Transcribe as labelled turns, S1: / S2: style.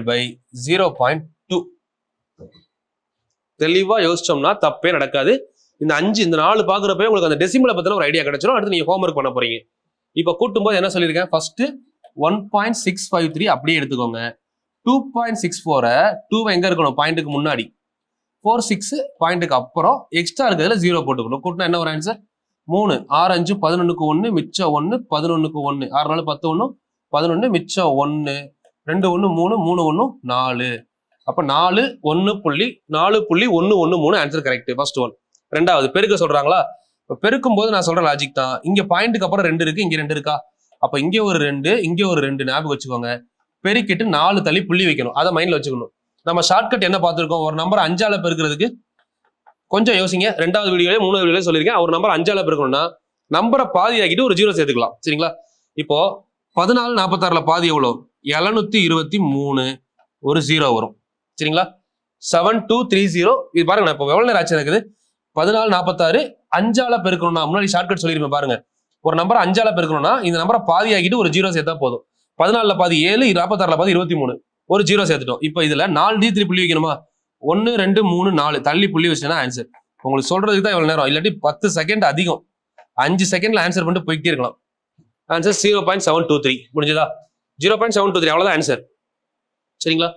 S1: by 0.2. தெளிவா யோசிச்சோம்னா தப்பே நடக்காது. இந்த 5 இந்த 4 பாக்குறப்ப உங்களுக்கு அந்த டெசிமலை பத்தின ஒரு ஐடியா கிடைச்சிடும். அடுத்து நீங்க ஹோம்வொர்க் பண்ண போறீங்க. இப்ப கூட்டும் போது என்ன சொல்லியிருக்கேன், ஃபர்ஸ்ட் 1.653 அப்படியே எடுத்துக்கோங்க. 2.64 2 எங்க இருக்கணும், பாயிண்ட்டுக்கு முன்னாடி. 46 பாயிண்ட்டுக்கு அப்புறம் எக்ஸ்ட்ரா இருக்கிறதுல 0 போட்டுக்கணும். கூட்டினா என்ன ஒரு ஆன்சர் 3 6 5 11க்கு 1 மிச்சம் 1 11க்கு 1 6 4 10 1 11 மிச்சம் 1 2 1 3 3 1 4. அப்ப 4 1.4.113 ஆன்சர் கரெக்ட். First one. ரெண்டாவது பெருக்க சொல்றாங்களா, இப்ப பெருக்கும் போது நான் சொல்ற லாஜிக் தான். இங்க பாயிண்ட்டுக்கு அப்புறம் 2 இருக்கு, இங்க 2 இருக்கா, அப்ப இங்க ஒரு 2 இங்க ஒரு 2 ஞாபகம் வச்சுக்கோங்க. பெருக்கிட்டு 4 தள்ளி புள்ளி வைக்கணும், அதை மைண்ட்ல வச்சுக்கணும். நம்ம ஷார்ட்கட் என்ன பார்த்திருக்கோம், ஒரு நம்பர் 5ஆல பெருக்கிறதுக்கு கொஞ்சம் யோசிங்க. 2வது வீடியோல 3வது வீடியோல சொல்லியிருக்கேன். ஒரு நம்பர் 5ஆல பெருக்கணும்னா நம்பரை பாதி ஆக்கிட்டு ஒரு 0 சேர்த்துக்கலாம். சரிங்களா? இப்போ 14 46ல பாதி எவ்வளவு 723, ஒரு 0 வரும். சரிங்களா? 7230. இது பாருங்க, நான் இப்போ எவ்வளவு நேரம் ஆச்சு இருக்குது. 14 46 5ஆல பெருக்கணும்னா முன்னாடி ஷார்ட்கட் சொல்லிருப்பேன் பாருங்க. ஒரு நம்பர் 5ஆல பெருக்கணும்னா இந்த நம்பரை பாதி ஆக்கிட்டு ஒரு 0 சேர்த்தா போதும். 14ல பாதி 7, 46ல பாதி 23, ஒரு 0 சேர்த்துட்டோம். இப்போ இதுல 4 D3 புள்ளி வைக்கணுமா, 1 2 3 4 தள்ளி புள்ளி வச்சுன்னா ஆன்சர். உங்களுக்கு சொல்றதுக்கு தான் இவ்வளவு நேரம், இல்லாட்டி 10 செகண்ட் அதிகம். 5 செகண்ட்ல ஆன்சர் பண்ணிட்டு போயிட்டே இருக்கலாம். ஆன்சர் 0.723. முடிஞ்சதா? 0.723 அவ்வளவுதான் ஆன்சர். சரிங்களா?